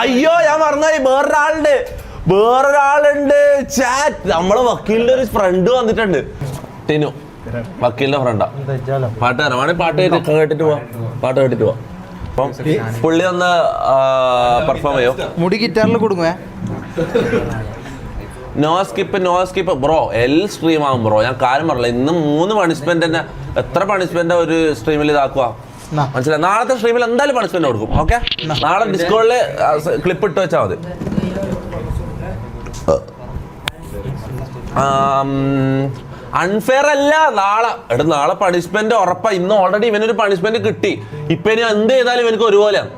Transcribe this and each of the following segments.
അയ്യോ ഞാൻ മറന്നുപോയി, വേറൊരാളുണ്ട് ചാറ്റ്. നമ്മളെ വക്കീലിന്റെ ഒരു ഫ്രണ്ട് വന്നിട്ടുണ്ട്, ടിനു, വക്കീലിന്റെ ഫ്രണ്ടാ. പാട്ടുകാരൻ വേണമെങ്കിൽ പാട്ട് കേട്ടിട്ട് പോവാം. അപ്പം പുള്ളി ഒന്ന് പെർഫോം ചെയ്യോ? മുടി ഗിറ്റാറിൽ കൊടുങ്ങേ. No skip bro. സ്ട്രീം ആകും ബ്രോ. ഞാൻ കാര്യം പറഞ്ഞില്ല, ഇന്ന് 3 പണിഷ്മെന്റ് തന്നെ. എത്ര പണിഷ്മെന്റ് ഒരു സ്ട്രീമിൽ ഇതാക്കുക മനസ്സിലായി. നാളത്തെ സ്ട്രീമിൽ എന്തായാലും പണിഷ്മെന്റ് കൊടുക്കും. ഓക്കെ, നാളെ ഡിസ്കോഡില് ക്ലിപ്പ് ഇട്ട് വെച്ചാൽ മതി. അൺഫെയർ അല്ല. നാളെ പണിഷ്മെന്റ് ഉറപ്പാ. ഇന്ന് ഓൾറെഡി ഇവനൊരു പണിഷ്മെന്റ് കിട്ടി. ഇപ്പൊ ഇനി എന്ത് ചെയ്താലും ഇവനക്ക് ഒരുപോലെയാണ്.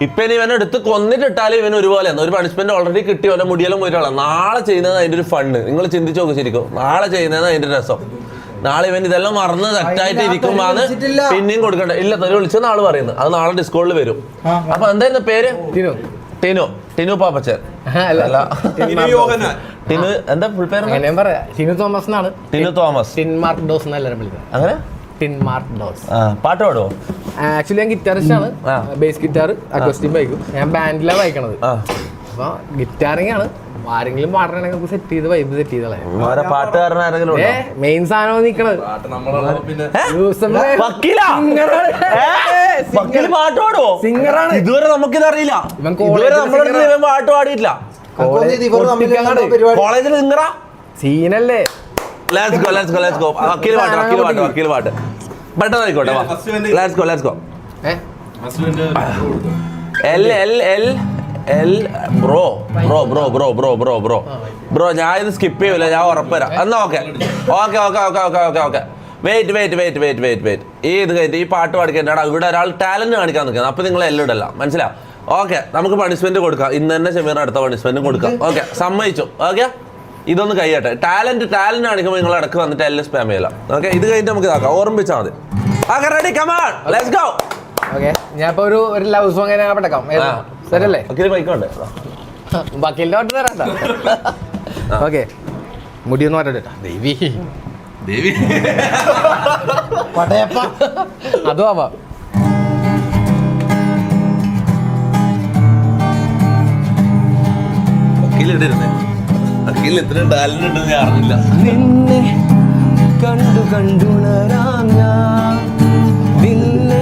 ഇപ്പൊ ഇനി ഇവനെ എടുത്ത് കൊന്നിട്ടിട്ടാലും ഇവന് ഒരുപോലെയാണ്. ഒരു പണിഷ്മെന്റ് ഓൾറെഡി കിട്ടി, അവന്റെ മുടിയെല്ലാം പോയിട്ടുള്ള. നാളെ ചെയ്യുന്നത് അതിന്റെ ഒരു ഫണ്ട്. നിങ്ങൾ ചിന്തിച്ചു നോക്ക് ശരിക്കും. നാളെ ചെയ്യുന്നത് അതിന്റെ രസം. നാളെ ഇവൻ ഇതെല്ലാം മറന്ന് സെറ്റായിട്ട് ഇരിക്കുമ്പോന്ന് പിന്നെയും കൊടുക്കണ്ട. ഇല്ല, തെറി വിളിച്ചെന്ന് ആള് പറയുന്നത്. അത് നാളെ ഡിസ്കോഡിൽ വരും. അപ്പൊ എന്തായിരുന്നു പേര്? ടിനു പാപ്പച്ചൻ. ടിനു എന്താ ഫുൾ പേര്? ടിനു തോമസ് എന്നാണ്. ടിനു തോമസ്. ടിൻമാർക്ക് ഡോസ് എന്നെല്ലാരും വിളിക്കുന്നത്. അങ്ങനെ ടിൻമാർക്ക് ഡോസ്. പാട്ട് പാടുവോ? ആക്ച്വലി ഞാൻ ഗിറ്റാറിസ്റ്റ് ആണ്. ബേസ് ഗിറ്റാർ, അക്വസ്റ്റിക് ബൈക്കും. ഞാൻ ബാൻഡിലാണ് വായിക്കണത്. അപ്പൊ ഗിറ്റാറിംഗ് ആണ്. ആരെങ്കിലും പാടണമെങ്കിൽ സെറ്റ് ചെയ്ത് വൈബ് സെറ്റ് ചെയ്തോളാം. പാട്ടുകാരനാരെങ്കിലും മെയിൻ സാധനം നിക്കണത് പാട്ട് പാടുവോ? സിംഗറാണ്. ഇതുവരെ നമുക്കിത് അറിയില്ല. പാട്ട് പാടിയിട്ടില്ല. കോളേജിൽ സിംഗറാ? സീനല്ലേ? വക്കീൽ പാട്ട് പെട്ടെന്ന് ആയിക്കോട്ടെ. ബ്രോ ഞാൻ ഇത് സ്കിപ്പ് ചെയ്യൂല, ഞാൻ ഉറപ്പുവരാം. എന്നാ ഓക്കെ. വെയിറ്റ് ഇത് കഴിഞ്ഞിട്ട് ഈ പാട്ട് പാടിക്കേണ്ട ഇവിടെ ഒരാൾ ടാലന്റ് കാണിക്കാൻ നിൽക്കുന്നത്. അപ്പൊ നിങ്ങൾ എല്ലാം ഇടല്ല, മനസ്സിലാവും? ഓക്കെ, നമുക്ക് പണിഷ്മെന്റ് കൊടുക്കാം. ഇന്ന് തന്നെ ഷമീർ അടുത്ത പണിഷ്മെന്റ് കൊടുക്കാം. ഓക്കെ, സമ്മതിച്ചു. ഓക്കെ, ഇതൊന്ന് കഴിയട്ടെ. ടാലന്റ് കാണിക്കുമ്പോൾ നിങ്ങൾ ഇടക്ക് വന്നിട്ട് എല്ലാം സ്പാം ചെയ്യலாம். ഓക്കെ, ഇത് കഴിഞ്ഞിട്ട് നമുക്ക് ഇതാക്കാം. ഓർമ്മിച്ചാൽ മതി. Okay, ready, come on, let's go. Okay, ഞാൻ ഇപ്പൊ ഒരു ലവ് സോങ് പെട്ടേക്കാം. ശരിയല്ലേ? ബൈക്കുണ്ട്, ബാക്കിയെല്ലാം പാട്ട് തരാം. ഓക്കെ, മുടിയൊന്നും മാറ്റട്ടെ. ദേവി അതും ആവാം. നിന്നെ കണ്ടുണരാം ഞാൻ, നിന്നെ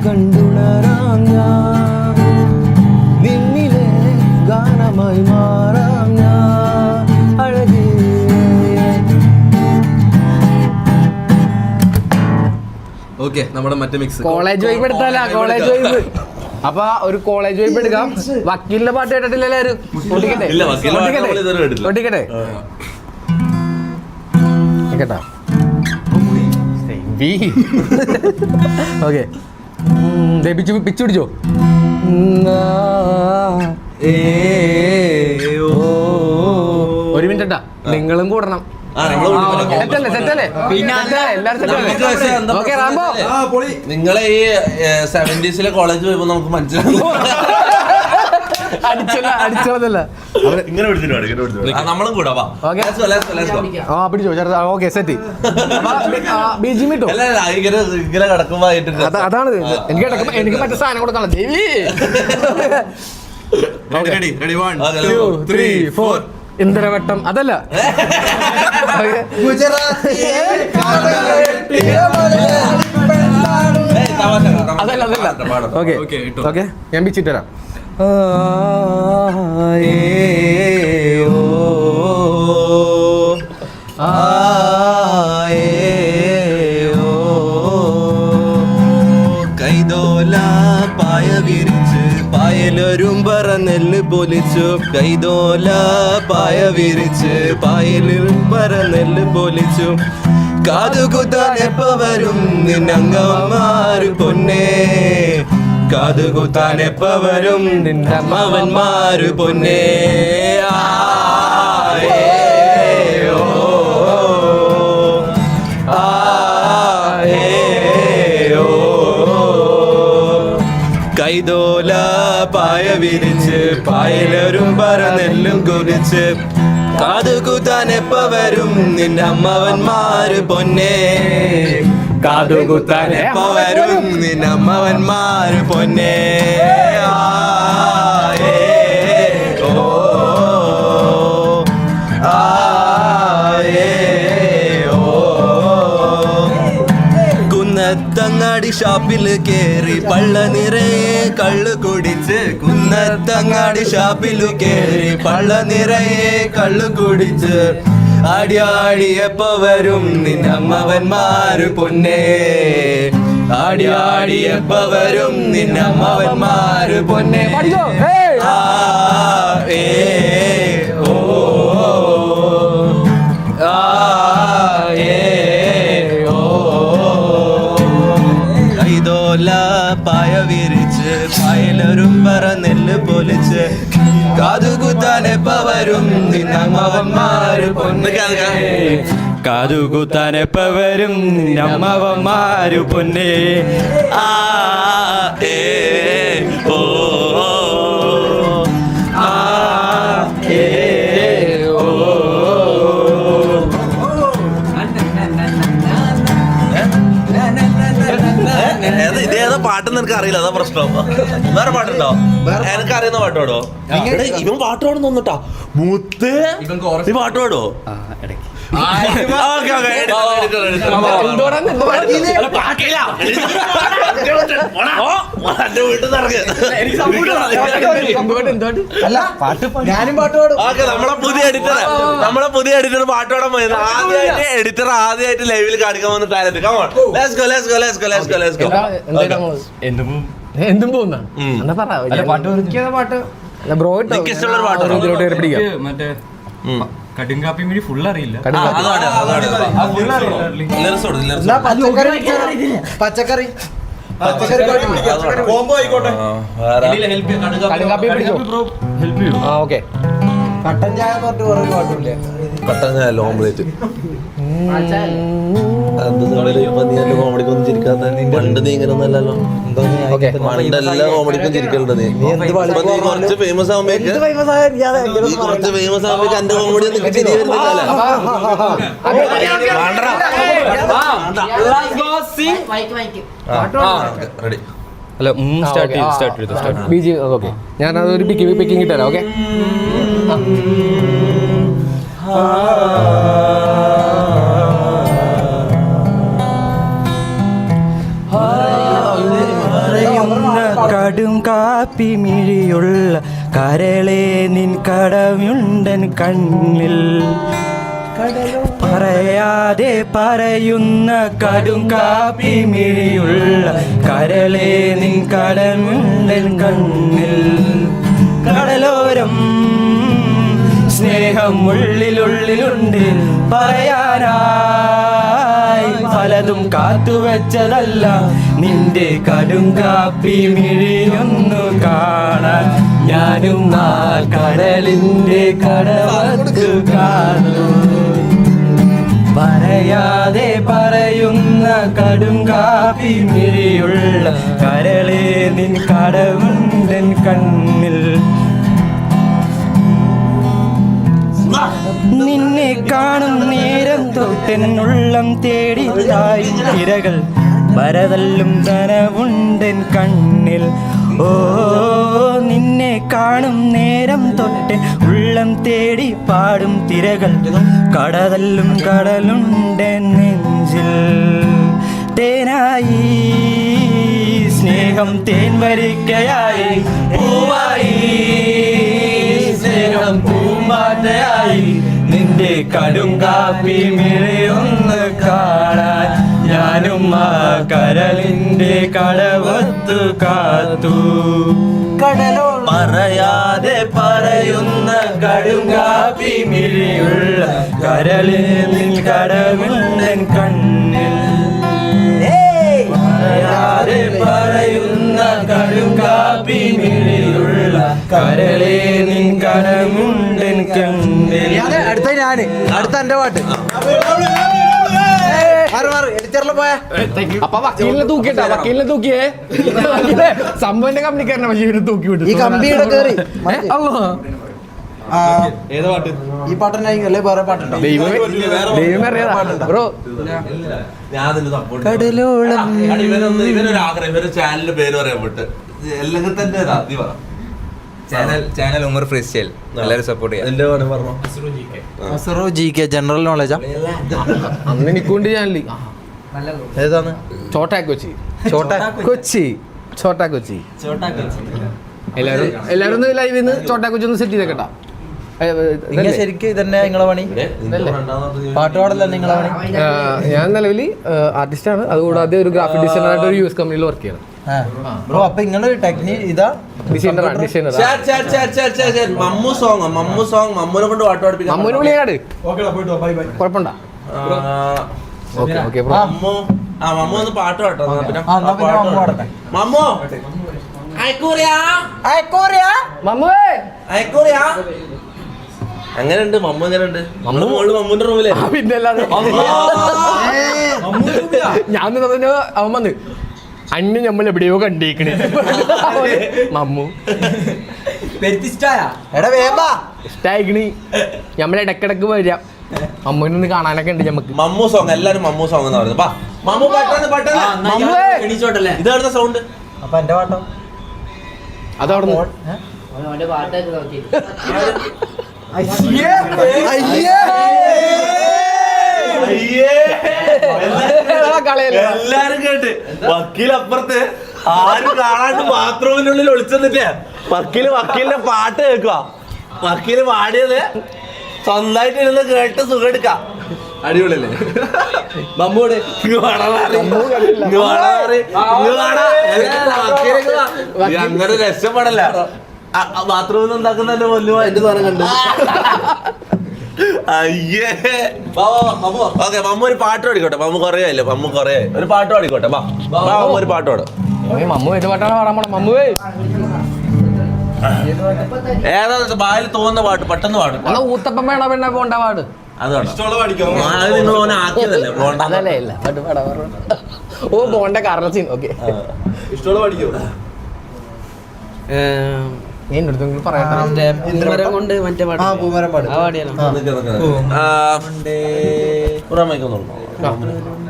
കണ്ടുണരാം ഞാൻ, നിന്നിലെ ഗാനമായി മാറാം ഞാൻ അഴകേ. ഓക്കെ, നമ്മുടെ മറ്റേ മിക്സ് കോളേജ് വൈബ് എടുത്താലാ. College vibe. അപ്പൊ ഒരു കോളേജ് വൈബ് എടുക്കാം. വക്കീലിന്റെ പാട്ട് കേട്ടിട്ടില്ല എല്ലാവരും? പൊട്ടിക്കട്ടെ കേട്ടാ? ഓക്കെ, പിച്ചു പിടിച്ചോ. ഒരു മിനിറ്റ്, നിങ്ങളും കൂടണം. നിങ്ങളെ ഈ 70s കോളേജ് പോയപ്പോ നമുക്ക് മനസ്സിലാവും. അടിച്ചോളല്ല, നമ്മളും കൂടാ. പിടിച്ചോ. Okay, set. ബിജിഎം ഇട്ടോ. ഇങ്ങനെ കിടക്കുമ്പോ അതാണ് എനിക്ക് മറ്റേ സാധനം കൊടുക്കാനുള്ള. ദേവി. ഇന്ദ്രവട്ടം അതല്ല. അതല്ല. ഓക്കെ, ഞാൻ പിച്ചിട്ട് തരാം. കൈതോല പായ വിരിച്ച് പായലൊരും പറന്നെല്ല് പൊലിച്ചു, കൈതോല പായ വിരിച്ച് പായലും പറന്നെല്ല് പൊലിച്ചു, കാതുകുത്താൻ എപ്പ വരും നിന്നങ്ങന്മാര് പൊന്നേ, കാതുകുത്താൻ എപ്പ വരും നിന്നമ്മവന്മാര് പൊന്നേ. കൈതോല പായ വിരിച്ച് പായലൊരും പറന്നെല്ലും കുറിച്ച്, കാതുകുത്താൻ എപ്പ വരും നിന്റെ അമ്മവന്മാര് പൊന്നേ, കാതുകുത്താൻ എപ്പോ വരും നിന്നമ്മവന്മാര് പൊന്നേ ആ, ഏ, ഓ, ആ, ഏ, ഓ. കുന്നത്തങ്ങാടി ഷാപ്പിൽ കേറി പള്ള നിറയെ കള്ളു കുടിച്ച് കുന്നത്തങ്ങാടി ഷാപ്പിൽ കേറി പള്ള നിറയെ കള്ളു കുടിച്ച് ആടി ആടി എപ്പോ വരും നിന്നമ്മവന്മാര് പൊന്നേ ആടി ആടി എപ്പോ വരും നിന്നമ്മവന്മാര് പൊന്നേ ആ, ഏ, ഓ, ആ, ഏ, ഓ. കൈതോല പായ വിരിച്ച് പായലൊരുമ്പറ നെല്ല് പൊലിച്ച് കാതുകുത്താൻ എപ്പ വരും നിന്നമ്മവന്മാര് പൊന്നേ കാതുകുത്താൻ എപ്പ വരും നിന്നമ്മവന്മാര് പൊന്നേ ആ, ഏ, ഓ, ആ, ഏ, ഓ. ഇതേതാ പാട്ട് നിനക്ക് അറിയില്ല, അതാ പ്രശ്നം. വേറെ പാട്ടുണ്ടോ? എനിക്ക് അറിയുന്ന പാട്ട് പാടോ? ഇവൻ പാട്ട് പാടുന്ന തോന്നിട്ടാ മുത്ത്. നീ പാട്ട് പാടോ? ഞാനും പാട്ട് പാടും. നമ്മളെ പുതിയ എഡിറ്റർ പാട്ട് പാടാൻ പോയത് ആദ്യമായിട്ട് എഡിറ്റർ ആദ്യമായിട്ട് ലൈവിൽ കാണിക്കാൻ വന്ന talent. Come on, let's go, let's go, let's go, let's go, let's go. എന്തും പോകുന്ന എന്നാ പറ പാട്ട് ബ്രോ നിനക്ക് ഇഷ്ടമുള്ള ഒരു പാട്ട് പിടിക്കാം. മറ്റേ കടുങ്കാപ്പി മിഴി ഫുൾ അറിയില്ല. പച്ചക്കറി പച്ചക്കറി കോമ്പോ ആയിക്കോട്ടെ. കടുങ്കാപ്പി പിടിച്ചോ. ഹെൽപ്പ് ചെയ്യൂ. ആ ഓക്കെ. കട്ടൻ ചായ തൊട്ട് കുറേ പാട്ടില്ലേ? പെട്ടെന്ന് ഓംലേറ്റ് കോമഡിക്കൊന്നും ചിരിക്കാത്ത പണ്ട് നീ ഇങ്ങനെ ഒന്നല്ലല്ലോ. പണ്ടെല്ലാ കോമഡിക്കും ചിരിക്കലുണ്ട് നീ. കുറച്ച് ഫേമസ് ആവുമ്പോഴേക്ക് കുറച്ച് ഫേമസ് ആവുമ്പോഴേക്ക് എന്റെ കോമഡി നിനക്ക് ചിരി വരുന്നില്ല. റെഡി. അല്ല സ്റ്റാർട്ട് ചെയ്തു. ബിജി ഓക്കെ. ഞാൻ അതൊരു പിക്കിങ് ഇട്ടുതരാം. ഓക്കെ. കടും കാപ്പി മിഴിയുള്ള കരളെ നിൻ കടമുണ്ടൻ കണ്ണിൽ പറയാതെ പറയുന്ന കടും കാപ്പി മിഴിയുള്ള കരളെ നിൻ കടമുണ്ടൻ കണ്ണിൽ കടലോരം സ്നേഹം ഉള്ളിലുള്ളിലുണ്ട് പറയാനായി പലതും കാത്തുവെച്ചതല്ല നിന്റെ കടുങ്കാപ്പി മിഴിയൊന്നു കാണാൻ ഞാനും ആ കടലിന്റെ കടവത്ത് കാണൂ പറയാതെ പറയുന്ന കടുങ്കാപ്പി മിഴിയുള്ള കരളെ നിൻ കടവുണ്ടൻ കണ്ണിൽ നിന്നെ കാണും നേരം തൊട്ടെന്നുള്ളം തേടി തായും തിരകൾ വരതല്ലും കനവുണ്ടൻ കണ്ണിൽ ഓ നിന്നെ കാണും നേരം തൊട്ട് ഉള്ളം തേടി പാടും തിരകൾ കടതല്ലും കടലുണ്ടൻ നെഞ്ചിൽ തേനായി സ്നേഹം തേൻ വരിക്കയായി പൂവായി സ്നേഹം പൂമ്പാറ്റയായി നിന്റെ കടുങ്കാപ്പി മിഴിയൊന്ന് കാണാൻ ഞാനും ആ കരളിന്റെ കടവത്തു കാത്തു കടലോ പറയാതെ പറയുന്ന കടുങ്കാപ്പി മിഴിയുള്ള കരളിൽ കടവില്ലൻ കണ്ണിൽ പറയാതെ പറയുന്ന കടുങ്കാപ്പി മിഴിയുള്ള കരളെ നിൻ കടമുണ്ടൻ കണ്ണിൽ. അടുത്ത ഞാന് അടുത്ത എന്റെ പാട്ട് എഡിറ്ററിൽ പോയ അപ്പൊ വക്കീലിനെ തൂക്കിട്ടാ വക്കീലിനെ തൂക്കിയേ സംഭവന്റെ കമ്പനിക്കാരനെ പക്ഷേ ഇവര് തൂക്കി വിട്ടു ഈ കമ്പിയുടെ കേറി അല്ലോ ഏതാ പാട്ട്? ഈ പാട്ടുണ്ടായിരിക്കും അല്ലേ വേറെ പാട്ടുണ്ടോ? ദൈവം അറിയാതാ ബ്രോ. ഞാൻ അതിന് support ചെയ്യും. കടലോളം ഇവനൊരു ആഗ്രഹം, ഇവരുടെ ചാനലിന്റെ പേര് പറയാൻ വിട്ട് അല്ലെങ്കിൽ തന്നെ നീ പറ. ചാനൽ ഉമർ ഫ്രീ സ്റ്റൈൽ എല്ലാവരും സപ്പോർട്ട് ചെയ്യാം. എന്റെ വേണം പറഞ്ഞോ. അസറോ GK ജനറൽ നോളജാ. അന്ന് എനിക്കൊണ്ട് ചാനല് ഏതാണ്? ചോട്ടാ കൊച്ചി. ചോട്ടാ കൊച്ചി ചോട്ടാ കൊച്ചി. എല്ലാവരും ഒന്ന് ലൈവിൽ നിന്ന് ചോട്ടാ കൊച്ചി ഒന്ന് സെറ്റ് ചെയ്തേക്കട്ടാ. നിങ്ങൾ ശരിക്കും ഇതന്നെ നിങ്ങളെ പണി? പാട്ടുപാടല്ല നിങ്ങളെ പണി? ഞാൻ നിലവിൽ ആർട്ടിസ്റ്റാണ്. അതുകൂടാതെ ഒരു ഗ്രാഫിക് ഡിസൈനറായിട്ട് ഒരു US കമ്പനിയിൽ വർക്ക് ചെയ്യണം. ബ്രോ അപ്പൊ നിങ്ങള് ഇതാ ഡിസൈനർ മമ്മു സോങ് മമ്മുനെ കൊണ്ട് പാട്ട് പഠിപ്പിക്കാം. മമ്മൂന് വിളിയാട് കുഴപ്പമുണ്ടോ? Okay okay bro. മമ്മു ഒന്ന് പാട്ട് പാട്ടോ. പിന്നെ എന്നാ പിന്നെ മമ്മു പാടട്ടെ. മമ്മു അയക്കൂറിയാ മമ്മുവേ അയക്കൂറിയാ. എങ്ങനെയുണ്ട് മമ്മു? എങ്ങനെയുണ്ട് മമ്മുന്റെ റൂമിലെ? പിന്നെ അല്ലാതെ ഞാൻ നിന്നതിന് അവൻ വന്ന് അന്ന് നമ്മൾ എവിടെയോ കണ്ടേക്കണേ മമ്മു എടാ വേമ്പാ. ഇഷ്ടായിക്കണി. നമ്മൾ ഇടക്കിടക്ക് വരാം. മമ്മൂനൊന്ന് കാണാനൊക്കെ ഉണ്ട് നമുക്ക്. മമ്മു സോങ്, എല്ലാരും മമ്മു സോങ് എന്ന് പറയുന്നത്. മമ്മു പെട്ടെന്ന് മമ്മുവേ ഇതായിരുന്ന സൗണ്ട്. അപ്പൊ എന്റെ പാട്ടോ? അതവിടെ എല്ലാരും കേട്ട് വക്കീലപ്പുറത്ത് ആരും കാണാണ്ട് ബാത്റൂമിനുള്ളിൽ ഒളിച്ചെന്നിട്ടേ വക്കീലിന്റെ പാട്ട് കേൾക്കുക. വക്കീല് പാടിയത് സ്വന്തമായിട്ട് ഇരുന്ന് കേട്ട് സുഖം എടുക്കാം. അടിപൊളിയല്ലേ? മമ്മൂടെ അങ്ങനെ രക്ഷപ്പെടല്ല. ബാത്റൂമിൽ ഉണ്ടാക്കുന്നതിന്റെ മുന്നുമായിട്ട് സാധനം കണ്ടു. അയ്യേ. ഓക്കെ, മമ്മു ഒരു പാട്ട് പാടിക്കോട്ടെ. മമ്മു കുറേ മമ്മു കുറേ ഒരു പാട്ട് പാടിക്കോട്ടെ. മമ്മു ഒരു പാട്ട് പാടും. മമ്മു ഏത് പാട്ടാണ് പാടാൻ പോണെ? മമ്മുവേ ഏതാ ബായിൽ തോന്നുന്ന പാട്ട് പെട്ടെന്ന് പാടും. എന്നാ ഊത്തപ്പം വേണ പെണ്ണ പോണ്ട പാട്. അതാണ് അത് നിങ്ങൾ ഓനെ ആക്കിയതല്ലേ. അതല്ലേ ഇല്ല പാട്ട് പാടാ. ഓ പോണ്ട കാരണ സീൻ. ഓക്കെ ഇഷ്ടമുള്ള പഠിക്കോ? ഞാൻ അടുത്തെങ്കിലും പറയട്ടെ. പൂമരം കൊണ്ട് മറ്റേ പാട്ട്. പൂമരം പാട്.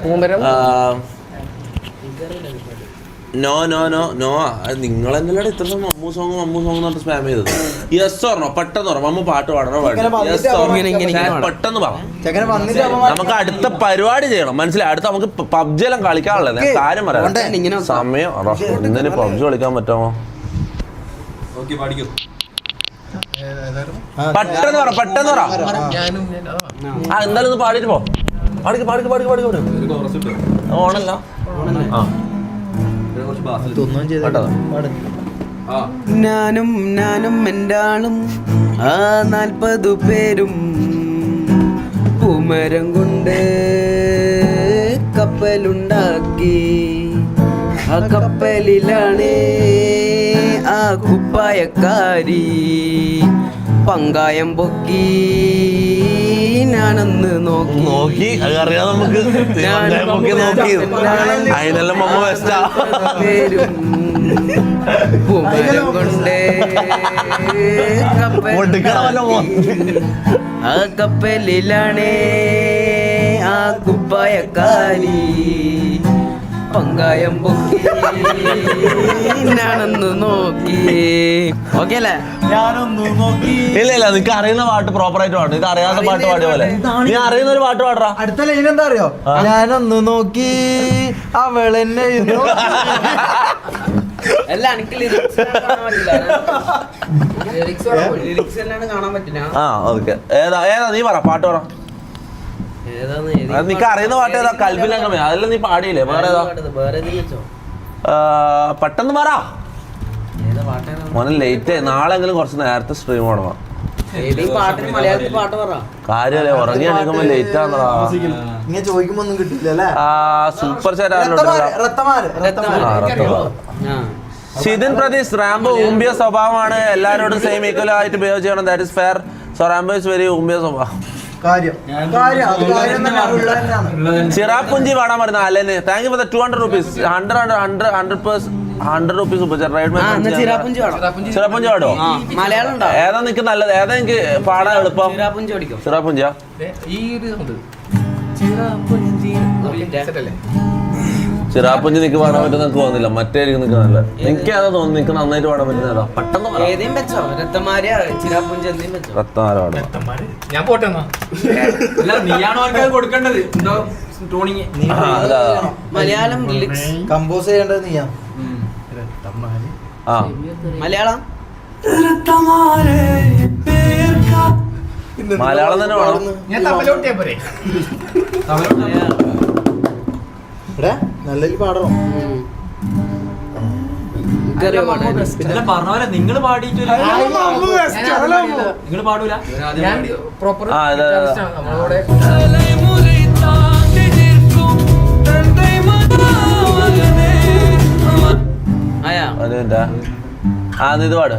Poomaram no no no no. നിങ്ങൾ തന്നെയല്ലേ ഇത്ര മമ്മു സോങ് പറഞ്ഞിട്ട് സ്പാം ചെയ്തത്. യെസ് ഓർണോ പെട്ടെന്ന് പറ. മമ്മു പാട്ട് പാടണോ? പെട്ടെന്ന് പറ. നമുക്ക് അടുത്ത പരിപാടി ചെയ്യണം, മനസ്സിലായി? അടുത്ത നമുക്ക് PUBG എല്ലാം കളിക്കാനുള്ളത്. കാര്യം പറയാം. സമയം ഇന്നലെ PUBG കളിക്കാൻ പറ്റാമോ? പെട്ടെന്ന് പറ. എന്തായാലും ഒന്ന് പാടിട്ട് പോ. ഓണല്ല. ഞാനും എൻ്റാളും 40 പേരും പൂമരം കൊണ്ട് കപ്പലുണ്ടാക്കി. ആ കപ്പലിലാണ് ആ കുപ്പായക്കാരി പങ്കായം പൊക്കി. ഞാനൊന്ന് നോക്കി അത് അറിയാം നമുക്ക്. അതിനെല്ലാം മമ്മ ബെസ്റ്റാ. പൂമരം കൊണ്ട് ആ കപ്പലിലാണ് ആ കുപ്പായക്കാരി പങ്കായം പൊക്കി. ഞാനൊന്ന് നോക്കി. ഓക്കെ അല്ലേ? ഇല്ല നിനക്ക് അറിയുന്ന പാട്ട് പ്രോപ്പറായിട്ട് പാടും. ഇത് അറിയാത്ത പാട്ട് പാടിയ പോലെ നീ അറിയുന്ന ഒരു പാട്ട് പാടാ. അടുത്ത ലൈൻ എന്താ അറിയോ? ഞാനൊന്ന് നോക്കി അവളെന്നെ. അല്ല എനിക്ക് ലിറിക്സ് കാണാൻ പറ്റില്ല. ഓക്കെ. ഏതാ നീ പറ പാട്ട് പറ. നിനക്ക് അറിയുന്ന പാട്ട് ഏതാ? കൽബിലംഗമേ. അതെല്ലാം നീ പാടിയില്ലേ? വേറെ ഏതാ? പെട്ടെന്ന് പറ മോനെ. ലേറ്റ് നാളെങ്കിലും കുറച്ച് നേരത്തെ സ്ട്രീം തുടങ്ങാം. കാര്യമല്ലേ? ഉറങ്ങി എണീക്കുമ്പോ ലേറ്റ് ആണെന്നാ. ഇങ്ങനെ ചോദിക്കുമ്പോ ഒന്നും കിട്ടില്ല. സൂപ്പർ ഷിതിൻ പ്രതീഷ്. റാംബോ ഊമ്പിയ സ്വഭാവമാണ്. എല്ലാരോടും സെയിം ഈക്വൽ ആയിട്ട് ബിഹേവ് ചെയ്യണം. That is fair. So Rambo is very ഊമ്പിയ സ്വഭാവം. ചിറാപ്പുഞ്ചി പാടാൻ പറയുന്ന അലന്. Thank you for the 200 rupees. 100%. 100 rupees super chat ride Cherrapunji വേണം. ചിറാപ്പുഞ്ചി പാടോ? ആ, മലയാളം ഉണ്ടോ? ഏതാ നിനക്ക് നല്ലത്? ഏതാ എനിക്ക് പാടാൻ എളുപ്പം? ചിറാപ്പുഞ്ചി പഠിക്കും. ചിറാപ്പുഞ്ചിയാ? ഈ ഒരു ഉണ്ട് ചിറാപ്പുഞ്ചി സെറ്റല്ലേ? ചിറാപ്പുഞ്ചി നിനക്ക് പാടാൻ പറ്റുന്ന എനിക്ക് തോന്നുന്നില്ല. മറ്റേ നിനക്ക് നല്ല എനിക്ക് ഏതാ തോന്നുന്നു നിനക്ക് നന്നായിട്ട് പാടാൻ പറ്റുന്ന ഏതാ? പെട്ടെന്ന് പറ. ഏതേം വെച്ചോ, രത്തമാരിയ ചിറാപ്പുഞ്ചി എന്തേലും വെച്ചോ. രത്നമാല പാടും. ഞാൻ പോട്ടെ എന്നാ. നീയാണോ അവർക്ക് കൊടുക്കേണ്ടത് എന്തോ ടോണിങ് അതാ മലയാളം ലിറിക്സ്. കമ്പോസ് ചെയ്യേണ്ടത് നീയാ. ആ മലയാളം മലയാളം തന്നെ വേണം. ഞാൻ തമ്മിലോട്ടിയാ പോരെ? എടാ നല്ല പാടണം. പറഞ്ഞ പോലെ നിങ്ങൾ പാടിയിട്ട് നിങ്ങൾ പാടൂല. ഞാൻ പ്രോപ്പർ ആ, അതെ, അതെ. നമ്മളോടെ ആയാ അതെന്താ? ആ ഇത് പാട്.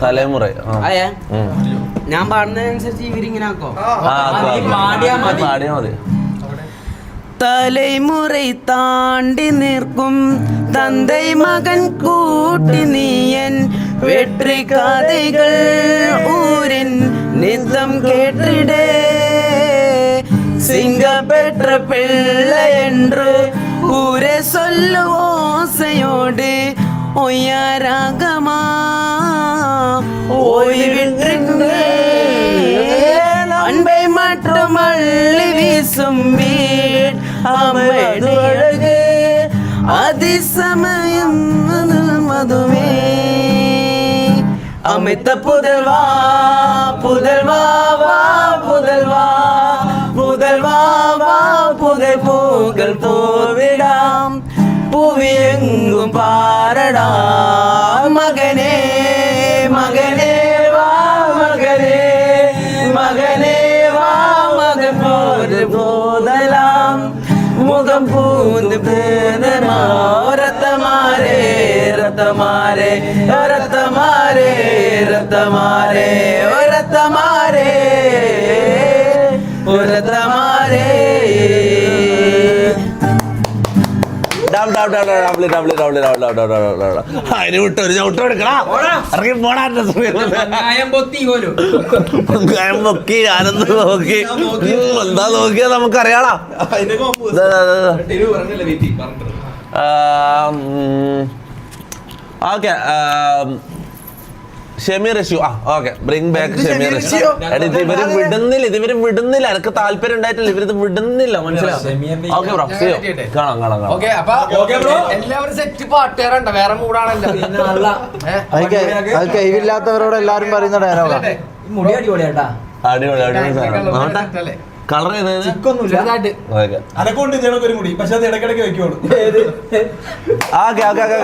തലമുറ. ആയാ ഞാൻ പാടുന്നതിനനുസരിച്ച് ഇവരിങ്ങനെ ആക്കോ. പാടിയാ മതി. പാടിയാ മതി. தலைமுறை தாண்டி நிற்கும் தந்தை மகன் கூட்டி நீயன் வெற்றி கதைகள் ஊரின் நித்தம் கேட்டிடே சிங்க பெற்ற பிள்ளை என்று ஊரே சொல்லு ஓசையோடு ஒய்யாராகமா ஓய்விட்டு அன்பை மட்டும் அள்ளி வீசும் வீட் அழகு அதிசமயம் மதுவே அமைத்த புதல்வா புதல்வா வா புதல்வா புதல்வா வா புகை பூக்கள் போவிடாம் புவி எங்கும் பாரடா மகனே மகனே வா மகனே மகனே வா மகன் போது போதலாம் முகம் பூந்து பேதமா ரத்தமாரே ரத்தமாரே ரத்தமாரே ரத்தமாரே ரத்தமாரே ரத்தமாரே അതിന് വിട്ട് ഒരു ചവിട്ട് എടുക്കടാ. ഇറങ്ങി പോടാ. നോക്കി ഞാനൊന്ന് നോക്കി എന്താ നോക്കിയാ നമുക്കറിയാടാ. ഓക്കെ ഷെമീർ റഷ്യൂ. ആ ഓക്കെ ബ്രിങ് ബാക്ക് ഷെമീർ റഷ്യൂ. ഇവര് വിടുന്നില്ല എനിക്ക് താല്പര്യം ഉണ്ടായിട്ടില്ല. ഇവരിത് വിടുന്നില്ല. മനസ്സിലാവും. ഓക്കെ ബ്രോ കാണാം കാണാം കാണാം. ഓക്കെ അപ്പൊ എല്ലാവരും സെറ്റ് പാട്ടുകാരുണ്ടോ? വേറെ മൂടാണല്ലോ. അത് കഴിവില്ലാത്തവരോട് എല്ലാരും പറയുന്ന ഡയലോഗാ. മുടി അടിപൊളിയാട്ടാ. അടിപൊളി അടിപൊളി. കളർ ചെയ്തത് ചെറുതായിട്ട് ഓക്കെ അനക്കൊണ്ട് ഇതിനൊക്കെ ഒരു മുടി പക്ഷെ അത് ഇടയ്ക്കിടയ്ക്ക് വെക്കുള്ളൂ. Okay okay okay